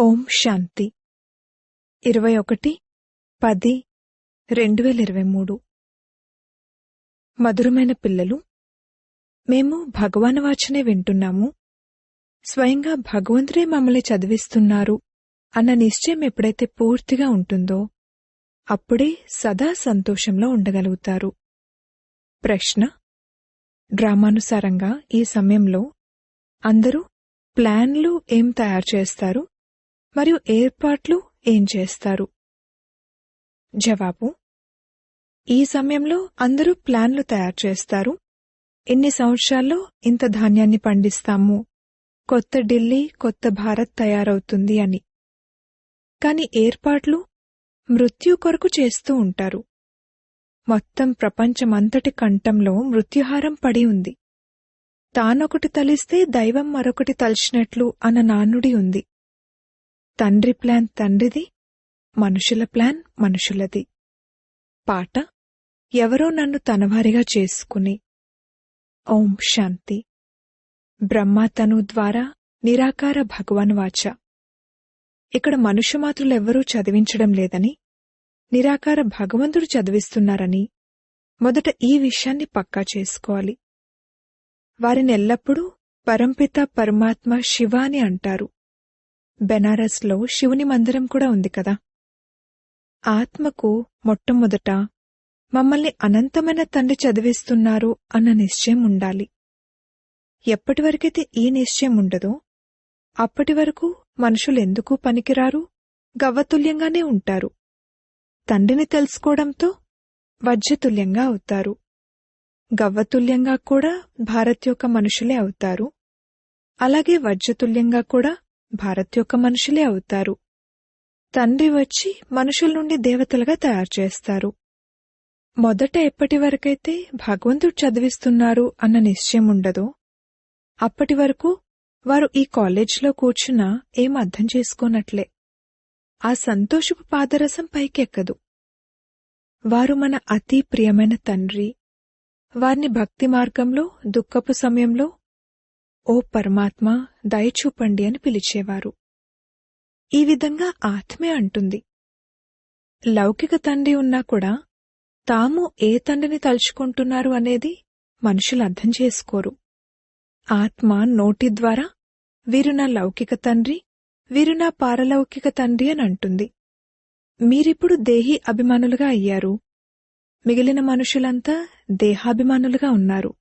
ఓం శాంతి 21/10/2023 మధురమైన పిల్లలు, మేము భగవాన్ వాచనే వింటున్నాము. స్వయంగా భగవంతుడే మమ్మల్ని చదివిస్తున్నారు అన్న నిశ్చయం ఎప్పుడైతే పూర్తిగా ఉంటుందో అప్పుడే సదా సంతోషంలో ఉండగలుగుతారు. ప్రశ్న: డ్రామానుసారంగా ఈ సమయంలో అందరూ ప్లాన్లు ఏం తయారు చేస్తారు మరియు ఏర్పాట్లు ఏం చేస్తారు? జవాబు: ఈ సమయంలో అందరూ ప్లాన్లు తయారు చేస్తారు. ఇన్ని సంవత్సరాల్లో ఇంత ధాన్యాన్ని పండిస్తాము, కొత్త ఢిల్లీ, కొత్త భారత్ తయారవుతుంది అని. కాని ఏర్పాట్లు మృత్యు కొరకు చేస్తూ ఉంటారు. మొత్తం ప్రపంచమంతటి కంఠంలో మృత్యుహారం పడి ఉంది. తానొకటి తలిస్తే దైవం మరొకటి తలిచినట్లు అన్న నానుడి ఉంది. తండ్రి ప్లాన్ తండ్రిది, మనుషుల ప్లాన్ మనుషులది. పాట: ఎవరో నన్ను తనవారిగా చేసుకుని. ఓం శాంతి. బ్రహ్మ తను ద్వారా నిరాకార భగవాన్ వాచ. ఇక్కడ మనుష్యమాతృలెవ్వరూ చదివించడం లేదని, నిరాకార భగవంతుడు చదివిస్తున్నారని మొదట ఈ విషయాన్ని పక్కా చేసుకోవాలి. వారిని ఎల్లప్పుడూ పరంపిత పరమాత్మ శివ అని అంటారు. బెనారస్లో శివుని మందిరం కూడా ఉంది కదా. ఆత్మకు మొట్టమొదట మమ్మల్ని అనంతమైన తండ్రి చదివిస్తున్నారు అన్న నిశ్చయం ఉండాలి. ఎప్పటివరకైతే ఈ నిశ్చయం ఉండదో అప్పటి వరకు మనుషులెందుకు పనికిరారు, గవ్వతుల్యంగానే ఉంటారు. తండ్రిని తెలుసుకోవడంతో వజ్రతుల్యంగా అవుతారు. గవ్వతుల్యంగా కూడా భారత్ యొక్క మనుషులే అవుతారు. అలాగే వజ్రతుల్యంగా కూడా భారత్ యొక్క మనుషులే అవుతారు. తండ్రి వచ్చి మనుషుల నుండి దేవతలుగా తయారు చేస్తారు. మొదట ఎప్పటివరకైతే భగవంతుడు చదివిస్తున్నారు అన్న నిశ్చయం ఉండదో అప్పటి వరకు వారు ఈ కాలేజ్లో కూర్చున్నా ఏం అర్థం చేసుకోనట్లే. ఆ సంతోషపు పాదరసం పైకెక్కదు. వారు మన అతి ప్రియమైన తండ్రి. వారిని భక్తి మార్గంలో దుఃఖపు సమయంలో ఓ పరమాత్మ దయచూపండి అని పిలిచేవారు. ఈ విధంగా ఆత్మే అంటుంది. లౌకిక తండ్రి ఉన్నా కూడా తాము ఏ తండ్రిని తలుచుకుంటున్నారు అనేది మనుషులు అర్థం చేసుకోరు. ఆత్మ నోటి ద్వారా వీరు నా లౌకిక తండ్రి, వీరు నా పారలౌకిక తండ్రి అని అంటుంది. మీరిప్పుడు దేహీ అభిమానులుగా అయ్యారు. మిగిలిన మనుషులంతా దేహాభిమానులుగా ఉన్నారు.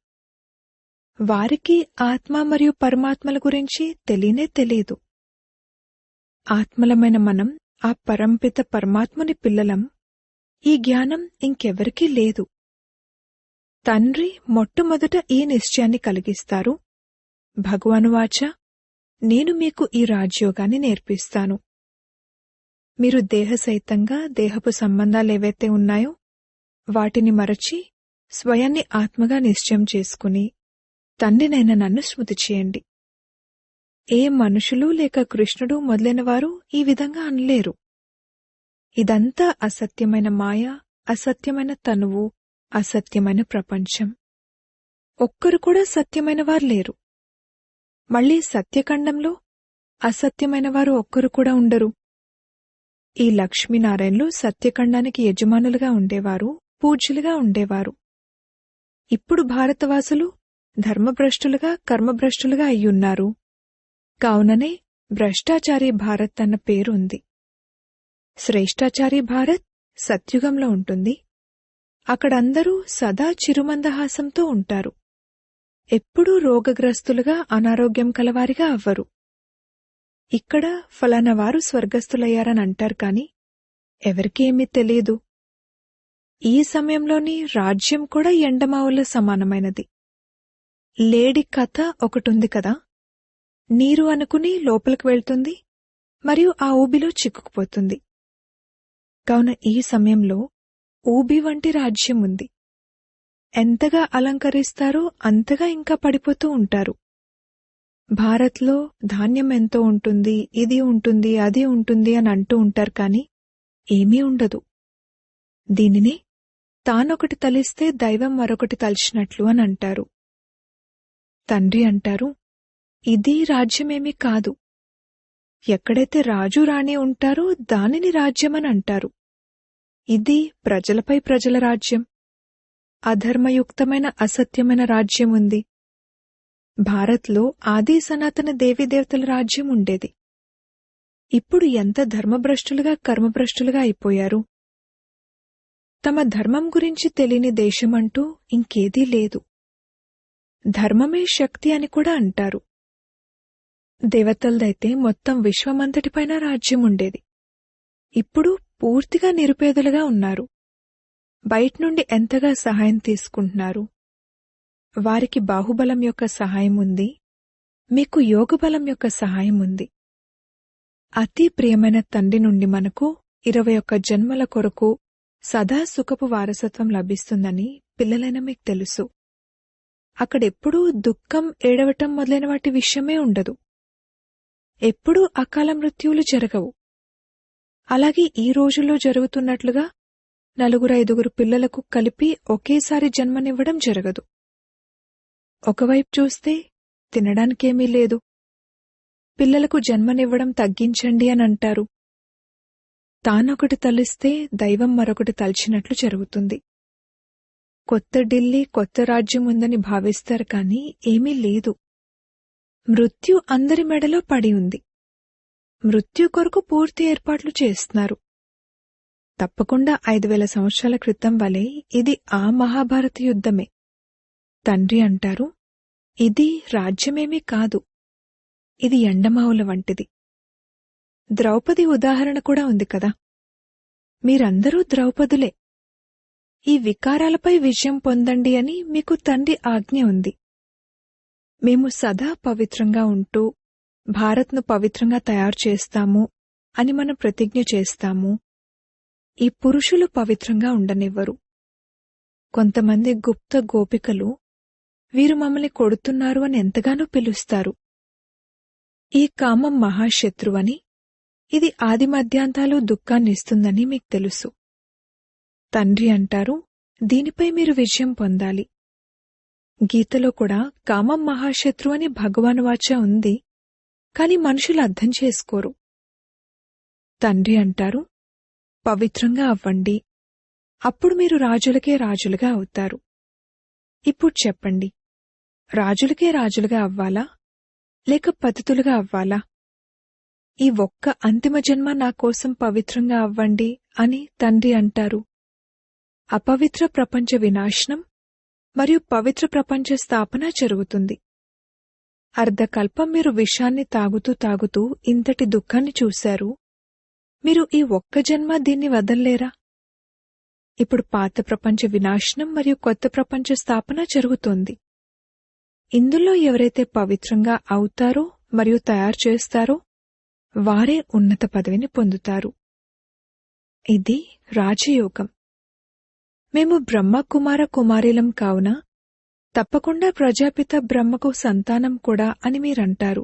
వారికి ఆత్మ మరియు పరమాత్మల గురించి తెలియనే తెలియదు. ఆత్మలమైన మనం ఆ పరంపిత పరమాత్ముని పిల్లలం. ఈ జ్ఞానం ఇంకెవరికీ లేదు. తండ్రి మొట్టమొదట ఈ నిశ్చయాన్ని కలిగిస్తారు. భగవానువాచ: నేను మీకు ఈ రాజయోగాన్ని నేర్పిస్తాను. మీరు దేహసహితంగా దేహపు సంబంధాలేవైతే ఉన్నాయో వాటిని మరచి స్వయాన్ని ఆత్మగా నిశ్చయం చేసుకుని తండ్రినైన నన్ను స్మృతి చేయండి. ఏ మనుషులు లేక కృష్ణుడు మొదలైనవారు ఈ విధంగా అనలేరు. ఇదంతా అసత్యమైన మాయ, అసత్యమైన తనువు, అసత్యమైన ప్రపంచం. ఒక్కరు కూడా సత్యమైన వారు లేరు. మళ్లీ సత్యఖండంలో అసత్యమైన వారు ఒక్కరు కూడా ఉండరు. ఈ లక్ష్మీనారాయణలు సత్యఖండానికి యజమానులుగా ఉండేవారు, పూజ్యులుగా ఉండేవారు. ఇప్పుడు భారతవాసులు ధర్మభ్రష్టులుగా, కర్మభ్రష్టులుగా అయ్యున్నారు. కావుననే భ్రష్టాచారి భారత్ అన్న పేరు ఉంది. శ్రేష్టాచారి భారత్ సత్యుగంలో ఉంటుంది. అక్కడందరూ సదా చిరుమందహాసంతో ఉంటారు. ఎప్పుడూ రోగగ్రస్తులుగా, అనారోగ్యం కలవారిగా అవ్వరు. ఇక్కడ ఫలానా వారు స్వర్గస్థులయ్యారని అంటారు కాని ఎవరికీ ఏమీ తెలియదు. ఈ సమయంలోని రాజ్యం కూడా ఎండమావుల సమానమైనది. లేడి కథ ఒకటుంది కదా. నీరు అనుకుని లోపలికి వెళ్తుంది మరియు ఆ ఊబిలో చిక్కుకుపోతుంది. కావున ఈ సమయంలో ఊబి వంటి రాజ్యం ఉంది. ఎంతగా అలంకరిస్తారో అంతగా ఇంకా పడిపోతూ ఉంటారు. భారత్లో ధాన్యం ఎంతో ఉంటుంది, ఇది ఉంటుంది, అది ఉంటుంది అని అంటూ ఉంటారు కాని ఏమీ ఉండదు. దీనినే తానొకటి తలిస్తే దైవం మరొకటి తలిచినట్లు అని అంటారు. తండ్రి అంటారు, ఇది రాజ్యమేమీ కాదు. ఎక్కడైతే రాజు రాణి ఉంటారో దానిని రాజ్యమని అంటారు. ఇది ప్రజలపై ప్రజల రాజ్యం. అధర్మయుక్తమైన అసత్యమైన రాజ్యం ఉంది. భారత్లో ఆది సనాతన దేవీదేవతల రాజ్యం ఉండేది. ఇప్పుడు ఎంత ధర్మభ్రష్టులుగా కర్మభ్రష్టులుగా అయిపోయారు. తమ ధర్మం గురించి తెలియని దేశమంటూ ఇంకేదీ లేదు. ధర్మమే శక్తి అని కూడా అంటారు. దేవతలదైతే మొత్తం విశ్వమంతటిపైన రాజ్యం ఉండేది. ఇప్పుడు పూర్తిగా నిరుపేదలుగా ఉన్నారు. బయట్నుండి ఎంతగా సహాయం తీసుకుంటున్నారు. వారికి బాహుబలం యొక్క సహాయం ఉంది, మీకు యోగబలం యొక్క సహాయం ఉంది. అతి ప్రియమైన తండ్రి నుండి మనకు 21 జన్మల కొరకు సదా సుఖపు వారసత్వం లభిస్తుందని పిల్లలైన మీకు తెలుసు. అక్కడెప్పుడూ దుఃఖం, ఏడవటం మొదలైన వాటి విషయమే ఉండదు. ఎప్పుడూ అకాల మృత్యువులు జరగవు. అలాగే ఈ రోజుల్లో జరుగుతున్నట్లుగా 4-5 పిల్లలకు కలిపి ఒకేసారి జన్మనివ్వడం జరగదు. ఒకవైపు చూస్తే తినడానికేమీ లేదు. పిల్లలకు జన్మనివ్వడం తగ్గించండి అని అంటారు. తానొకటి తలిస్తే దైవం మరొకటి తలిచినట్లు జరుగుతుంది. కొత్త ఢిల్లీ, కొత్త రాజ్యం ఉందని భావిస్తారు కానీ ఏమీ లేదు. మృత్యు అందరి మెడలో పడి ఉంది. మృత్యు కొరకు పూర్తి ఏర్పాట్లు చేస్తున్నారు. తప్పకుండా 5000 సంవత్సరాల క్రితం వలె ఇది ఆ మహాభారత యుద్ధమే. తండ్రి అంటారు, ఇది రాజ్యమేమీ కాదు, ఇది ఎండమావుల వంటిది. ద్రౌపది ఉదాహరణ కూడా ఉంది కదా. మీరందరూ ద్రౌపదులే. ఈ వికారాలపై విజయం పొందండి అని మీకు తండ్రి ఆజ్ఞ ఉంది. మేము సదా పవిత్రంగా ఉంటూ భారత్ను పవిత్రంగా తయారు చేస్తాము అని మనం ప్రతిజ్ఞ చేస్తాము. ఈ పురుషులు పవిత్రంగా ఉండనివ్వరు. కొంతమంది గుప్త గోపికలు వీరు మమ్మల్ని కొడుతున్నారు అని ఎంతగానో పిలుస్తారు. ఈ కామం మహాశత్రువని, ఇది ఆది మధ్యాంతాలు దుఃఖాన్నిస్తుందని మీకు తెలుసు. తండ్రి అంటారు, దీనిపై మీరు విజయం పొందాలి. గీతలో కూడా కామం మహాశత్రు అని భగవాన్ వాచ ఉంది, కాని మనుషులు అర్థం చేసుకోరు. తండ్రి అంటారు, పవిత్రంగా అవ్వండి, అప్పుడు మీరు రాజులకే రాజులుగా అవుతారు. ఇప్పుడు చెప్పండి, రాజులకే రాజులుగా అవ్వాలా లేక పతితులుగా అవ్వాలా? ఈ ఒక్క అంతిమ జన్మ నా కోసం పవిత్రంగా అవ్వండి అని తండ్రి అంటారు. అపవిత్ర ప్రపంచ వినాశనం మరియు పవిత్ర ప్రపంచ స్థాపన జరుగుతుంది. అర్ధకల్పం మీరు విషాన్ని తాగుతూ తాగుతూ ఇంతటి దుఃఖాన్ని చూశారు. మీరు ఈ ఒక్క జన్మ దీన్ని వదల్లేరా? ఇప్పుడు పాత ప్రపంచ వినాశనం మరియు కొత్త ప్రపంచ స్థాపన జరుగుతోంది. ఇందులో ఎవరైతే పవిత్రంగా అవుతారో మరియు తయారు చేస్తారో వారే ఉన్నత పదవిని పొందుతారు. ఇది రాజయోగం. మేము బ్రహ్మ కుమార కుమారీలం కావున తప్పకుండా ప్రజాపిత బ్రహ్మకు సంతానం కూడా అని మీరంటారు.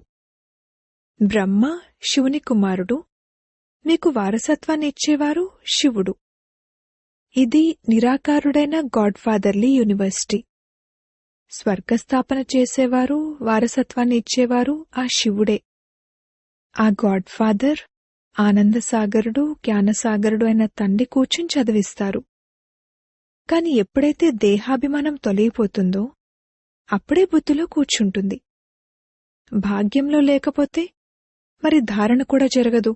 బ్రహ్మ శివుని కుమారుడు, మీకు వారసత్వాన్ని ఇచ్చేవారు శివుడు. ఇది నిరాకారుడైన గాడ్ ఫాదర్లీ యూనివర్సిటీ. స్వర్గస్థాపన చేసేవారు, వారసత్వాన్ని ఇచ్చేవారు ఆ శివుడే. ఆ గాడ్ ఫాదర్, ఆనందసాగరుడు, జ్ఞానసాగరుడు అయిన తండ్రి కూర్చుని చదివిస్తారు. కాని ఎప్పుడైతే దేహాభిమానం తొలగిపోతుందో అప్పుడే బుద్ధిలో కూర్చుంటుంది. భాగ్యంలో లేకపోతే మరి ధారణ కూడా జరగదు.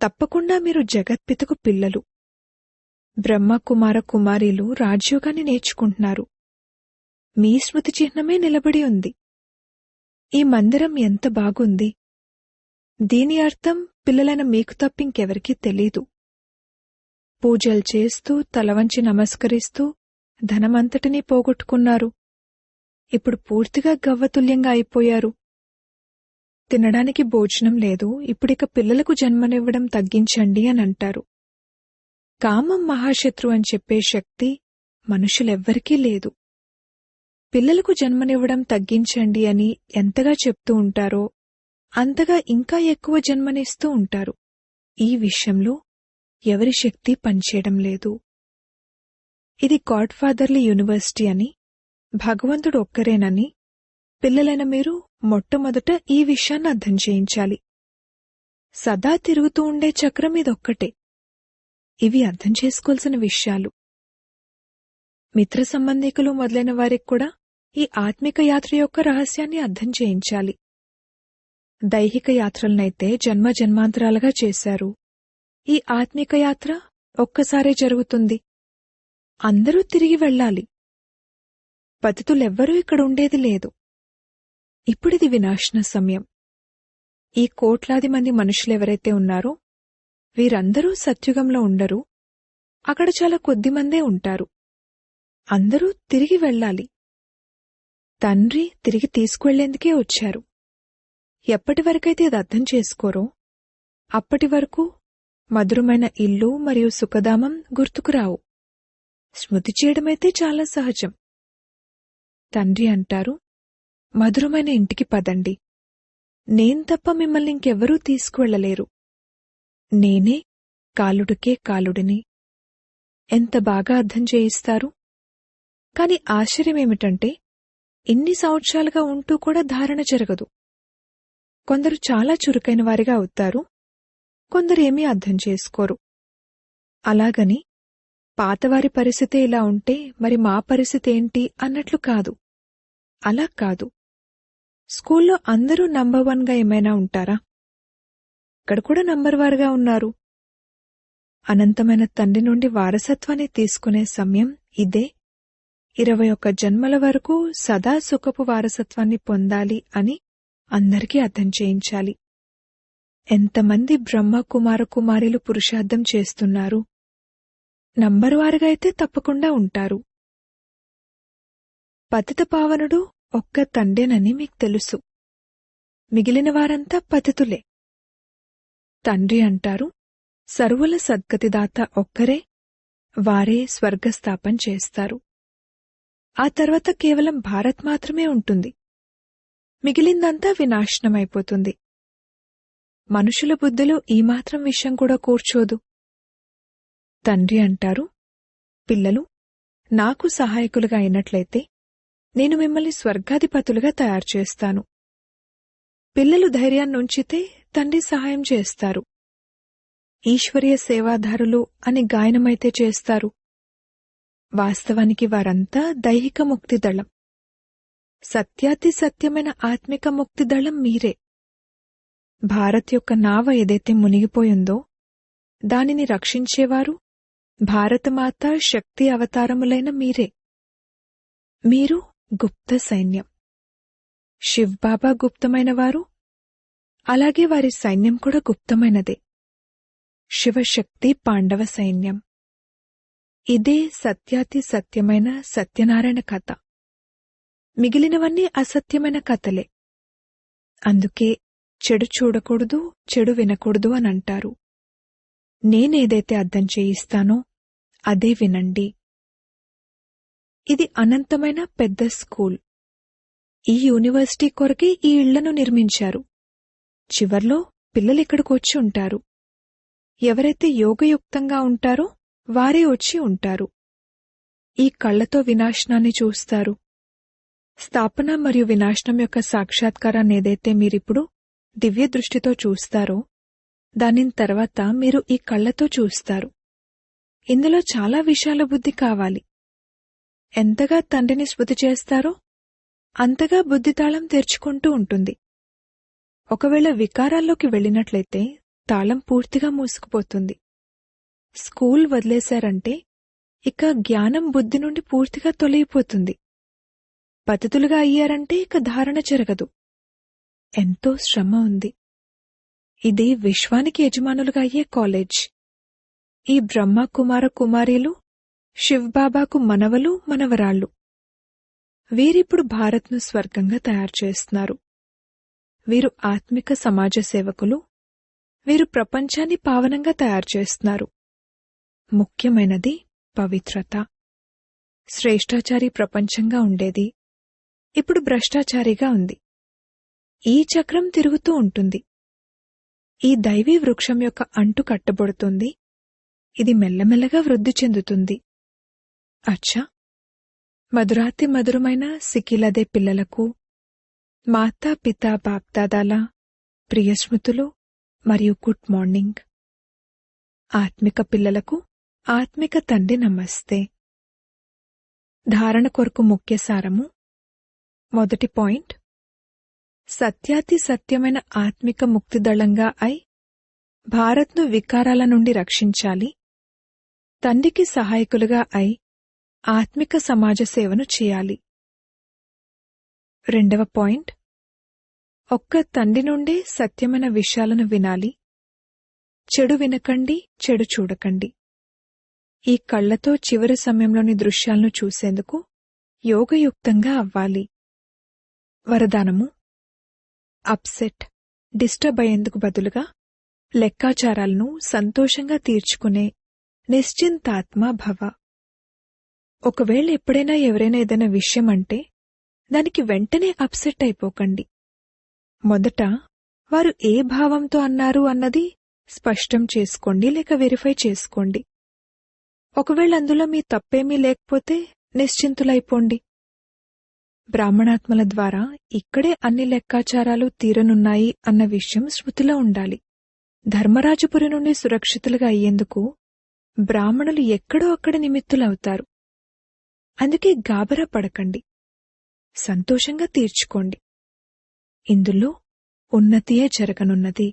తప్పకుండా మీరు జగత్పితకు పిల్లలు. బ్రహ్మ కుమార కుమారీలు రాజ్యోగాన్ని నేర్చుకుంటున్నారు. మీ స్మృతి చిహ్నమే నిలబడి ఉంది. ఈ మందిరం ఎంత బాగుంది. దీని అర్థం పిల్లలైన మీకు తప్పింకెవరికీ తెలీదు. పూజలు చేస్తూ తలవంచి నమస్కరిస్తూ ధనమంతటినీ పోగొట్టుకున్నారు. ఇప్పుడు పూర్తిగా గవ్వతుల్యంగా అయిపోయారు. తినడానికి భోజనం లేదు, ఇప్పుడిక పిల్లలకు జన్మనివ్వడం తగ్గించండి అని అంటారు. కామం మహాశత్రు అని చెప్పే శక్తి మనుషులెవ్వరికీ లేదు. పిల్లలకు జన్మనివ్వడం తగ్గించండి అని ఎంతగా చెప్తూ ఉంటారో అంతగా ఇంకా ఎక్కువ జన్మనిస్తూ ఉంటారు. ఈ విషయంలో ఎవరి శక్తి పనిచేయడం లేదు. ఇది గాడ్ ఫాదర్లీ యూనివర్సిటీ అని, భగవంతుడు ఒక్కరేనని పిల్లలైన మీరు మొట్టమొదట ఈ విషయాన్ని అర్థం చేయించాలి. సదా తిరుగుతూ ఉండే చక్రం ఇదొక్కటే. ఇవి అర్థం చేసుకోవాల్సిన విషయాలు. మిత్ర సంబంధికులు మొదలైన వారికి కూడా ఈ ఆత్మిక యాత్ర యొక్క రహస్యాన్ని అర్థం చేయించాలి. దైహిక యాత్రలనైతే జన్మ జన్మాంతరాలుగా చేశారు. ఈ ఆత్మిక యాత్ర ఒక్కసారే జరుగుతుంది. అందరూ తిరిగి వెళ్ళాలి. పతితులెవ్వరూ ఇక్కడ ఉండేది లేదు. ఇప్పుడిది వినాశన సమయం. ఈ కోట్లాది మంది మనుషులెవరైతే ఉన్నారో వీరందరూ సత్యుగంలో ఉండరు. అక్కడ చాలా కొద్దిమందే ఉంటారు. అందరూ తిరిగి వెళ్ళాలి. తండ్రి తిరిగి తీసుకువెళ్లేందుకే వచ్చారు. ఎప్పటివరకైతే ఇది అర్థం చేసుకోరో అప్పటి వరకు మధురమైన ఇల్లు మరియు సుఖధామం గుర్తుకురావు. స్మృతి చేయడమైతే చాలా సహజం. తండ్రి అంటారు, మధురమైన ఇంటికి పదండి. నేను తప్ప మిమ్మల్ని ఇంకెవ్వరూ తీసుకువెళ్లలేరు. నేనే కాలుడికే కాలుడిని. ఎంత బాగా అర్థం చేయిస్తారు. కాని ఆశ్చర్యమేమిటంటే ఇన్ని సంవత్సరాలుగా ఉంటూ కూడా ధారణ జరగదు. కొందరు చాలా చురుకైన వారిగా అవుతారు, కొందరేమీ అర్థం చేసుకోరు. అలాగని పాతవారి పరిస్థితే ఇలా ఉంటే మరి మా పరిస్థితి ఏంటి అన్నట్లు కాదు. అలా కాదు. స్కూల్లో అందరూ నంబర్ 1గా ఏమైనా ఉంటారా? ఇక్కడ కూడా నంబర్ 1గా ఉన్నారు. అనంతమైన తండ్రి నుండి వారసత్వాన్ని తీసుకునే సమయం ఇదే. 21 జన్మల వరకు సదా సుఖపు వారసత్వాన్ని పొందాలి అని అందరికీ అర్థం చేయించాలి. ఎంతమంది బ్రహ్మ కుమార కుమారులు పురుషార్థం చేస్తున్నారు. నంబర్ వారుగా అయితే తప్పకుండా ఉంటారు. పతిత పావనుడు ఒక్క తండ్రేనని మీకు తెలుసు. మిగిలిన వారంతా పతితులే. తండ్రి అంటారు, సర్వుల సద్గతిదాత ఒక్కరే. వారే స్వర్గస్థాపన చేస్తారు. ఆ తర్వాత కేవలం భారత్ మాత్రమే ఉంటుంది. మిగిలిందంతా వినాశనమైపోతుంది. మనుషుల బుద్ధిలో ఈ మాత్రం విషయం కూడా కూర్చోదు. తండ్రి అంటారు, పిల్లలు నాకు సహాయకులుగా అయినట్లయితే నేను మిమ్మల్ని స్వర్గాధిపతులుగా తయారు చేస్తాను. పిల్లలు ధైర్యాన్నుంచితే తండ్రి సహాయం చేస్తారు. ఈశ్వరీయ సేవాదారులు అని గాయనమైతే చేస్తారు. వాస్తవానికి వారంతా దైహిక ముక్తిదళం. సత్యాతి సత్యమైన ఆత్మిక ముక్తిదళం మీరే. భారత్ యొక్క నావ ఏదైతే మునిగిపోయిందో దానిని రక్షించేవారు భారతమాత శక్తి అవతారములైన మీరే. మీరు గుప్త సైన్యం. శివ్బాబా గుప్తమైనవారు, అలాగే వారి సైన్యం కూడా గుప్తమైనదే. శివశక్తి పాండవ సైన్యం. ఇదే సత్యాతి సత్యమైన సత్యనారాయణ కథ. మిగిలినవన్నీ అసత్యమైన కథలే. అందుకే చెడు చూడకూడదు, చెడు వినకూడదు అనంటారు. నేనేదైతే అర్థం చేయిస్తానో అదే వినండి. ఇది అనంతమైన పెద్ద స్కూల్. ఈ యూనివర్సిటీ కొరకే ఈ ఇళ్లను నిర్మించారు. చివర్లో పిల్లలిక్కడికి వచ్చి ఉంటారు. ఎవరైతే యోగయుక్తంగా ఉంటారో వారే వచ్చి ఉంటారు. ఈ కళ్లతో వినాశనాన్ని చూస్తారు. స్థాపన మరియు వినాశనం యొక్క సాక్షాత్కారాన్ని ఏదైతే మీరిప్పుడు దివ్య దృష్టితో చూస్తారో దానిని తర్వాత మీరు ఈ కళ్లతో చూస్తారు. ఇందులో చాలా విశాల బుద్ధి కావాలి. ఎంతగా తండ్రిని స్మృతి చేస్తారో అంతగా బుద్ధితాళం తెరుచుకుంటూ ఉంటుంది. ఒకవేళ వికారాల్లోకి వెళ్ళినట్లయితే తాళం పూర్తిగా మూసుకుపోతుంది. స్కూల్ వదిలేశారంటే ఇక జ్ఞానం బుద్ధి నుండి పూర్తిగా తొలగిపోతుంది. పతితులుగా అయ్యారంటే ఇక ధారణ జరగదు. ఎంతో శ్రమ ఉంది. ఇది విశ్వానికి యజమానులుగా అయ్యే కాలేజ్. ఈ బ్రహ్మ కుమార కుమారీలు శివ్బాబాకు మనవలు మనవరాళ్లు. వీరిప్పుడు భారత్ను స్వర్గంగా తయారు చేస్తున్నారు. వీరు ఆత్మిక సమాజ సేవకులు. వీరు ప్రపంచాన్ని పావనంగా తయారు చేస్తున్నారు. ముఖ్యమైనది పవిత్రత. శ్రేష్టాచారి ప్రపంచంగా ఉండేది ఇప్పుడు భ్రష్టాచారిగా ఉంది. ఈ చక్రం తిరుగుతూ ఉంటుంది. ఈ దైవీ వృక్షం యొక్క అంటు కట్టబడుతుంది. ఇది మెల్లమెల్లగా వృద్ధి చెందుతుంది. అచ్చా, మధురాతి మధురమైన సికిలదే పిల్లలకు మాతా పితా బాప్దాదాల ప్రియస్మృతులు మరియు గుడ్ మార్నింగ్. ఆత్మిక పిల్లలకు ఆత్మిక తండ్రి నమస్తే. ధారణ కొరకు ముఖ్య సారము. మొదటి పాయింట్, సత్యాతి సత్యమైన ఆత్మిక ముక్తిదళంగా అయి భారత్ను వికారాల నుండి రక్షించాలి. తండ్రికి సహాయకులుగా అయి ఆత్మిక సమాజ సేవను చేయాలి. రెండవ పాయింట్, ఒక్క తండ్రి నుండే సత్యమైన విషయాలను వినాలి. చెడు వినకండి, చెడు చూడకండి. ఈ కళ్లతో చివరి సమయంలోని దృశ్యాలను చూసేందుకు యోగయుక్తంగా అవ్వాలి. వరదానము, అప్సెట్, డిస్టర్బ్ అయ్యేందుకు బదులుగా లెక్కాచారాలను సంతోషంగా తీర్చుకునే నిశ్చింతాత్మ భవ. ఒకవేళ ఎప్పుడైనా ఎవరైనా ఏదైనా విషయం అంటే దానికి వెంటనే అప్సెట్ అయిపోకండి. మొదట వారు ఏ భావంతో అన్నారు అన్నది స్పష్టం చేసుకోండి, లేక వెరిఫై చేసుకోండి. ఒకవేళ అందులో మీ తప్పేమీ లేకపోతే నిశ్చింతులైపోండి. బ్రాహ్మణాత్మల ద్వారా ఇక్కడే అన్ని లెక్కాచారాలు తీరనున్నాయి అన్న విషయం స్మృతిలో ఉండాలి. ధర్మరాజపురి నుండి సురక్షితులుగా అయ్యేందుకు బ్రాహ్మణులు ఎక్కడో అక్కడ నిమిత్తులవుతారు. అందుకే గాబరా పడకండి, సంతోషంగా తీర్చుకోండి. ఇందులో ఉన్నతియే జరగనున్నది.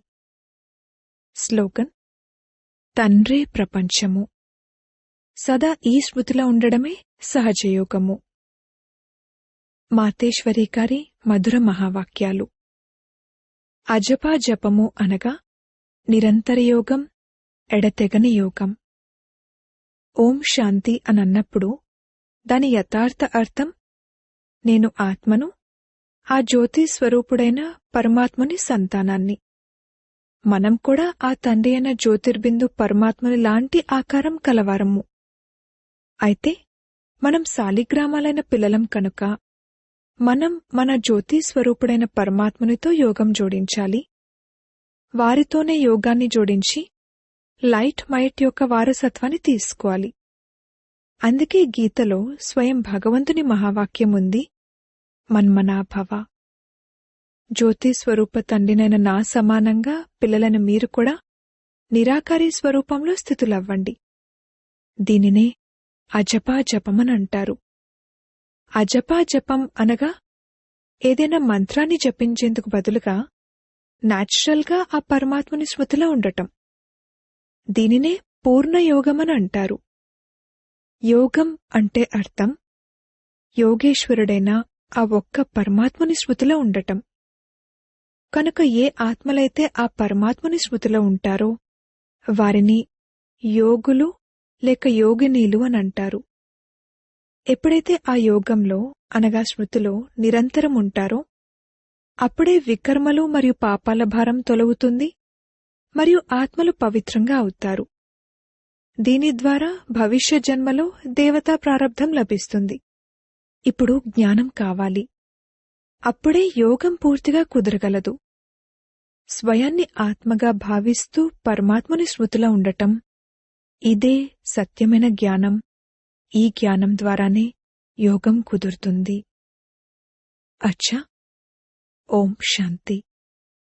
స్లోగన్, తండ్రే ప్రపంచము. సదా ఈ స్మృతిలో ఉండడమే సహజయోగము. మాతేశ్వరి గారి మధుర మహావాక్యాలు. అజపా జపము అనగా నిరంతర యోగం, ఎడతెగని యోగం. ఓం శాంతి అనన్నప్పుడు దాని యథార్థ అర్థం, నేను ఆత్మను, ఆ జ్యోతి స్వరూపుడైన పరమాత్ముని సంతానాన్ని. మనం కూడా ఆ తండ్రి అయిన జ్యోతిర్బిందు పరమాత్ముని లాంటి ఆకారం కలవారము. అయితే మనం శాలిగ్రామాలైన పిల్లలం కనుక మనం మన జ్యోతి స్వరూపుడైన పరమాత్మునితో యోగం జోడించాలి. వారితోనే యోగాన్ని జోడించి లైట్ మైట్ యొక్క వారసత్వాన్ని తీసుకోవాలి. అందుకే గీతలో స్వయం భగవంతుని మహావాక్యం ఉంది, మన్మనాభవ. జ్యోతి స్వరూప తండ్రినైన నా సమానంగా పిల్లలైన మీరు కూడా నిరాకారి స్వరూపంలో స్థితులవ్వండి. దీనినే అజపా జపమనంటారు. అజపా జపం అనగా ఏదైనా మంత్రాన్ని జపించేందుకు బదులుగా నాచురల్గా ఆ పరమాత్మని స్మృతిలో ఉండటం. దీనినే పూర్ణయోగమని అంటారు. యోగం అంటే అర్థం యోగేశ్వరుడైన ఆ ఒక్క పరమాత్మని స్మృతిలో ఉండటం. కనుక ఏ ఆత్మలైతే ఆ పరమాత్మని స్మృతిలో ఉంటారో వారిని యోగులు లేక యోగినీలు అనంటారు. ఎప్పుడైతే ఆ యోగంలో అనగా స్మృతిలో నిరంతరం ఉంటారో అప్పుడే వికర్మలు మరియు పాపాల భారం తొలగుతుంది మరియు ఆత్మలు పవిత్రంగా అవుతారు. దీని ద్వారా భవిష్య జన్మలో దేవతా ప్రారబ్ధం లభిస్తుంది. ఇప్పుడు జ్ఞానం కావాలి. అప్పుడే యోగం పూర్తిగా కుదరగలదు. స్వయాన్ని ఆత్మగా భావిస్తూ పరమాత్మని స్మృతిలో ఉండటం, ఇదే సత్యమైన జ్ఞానం. ఈ జ్ఞానం ద్వారానే యోగం కుదురుతుంది. అచ్చా, ఓం శాంతి.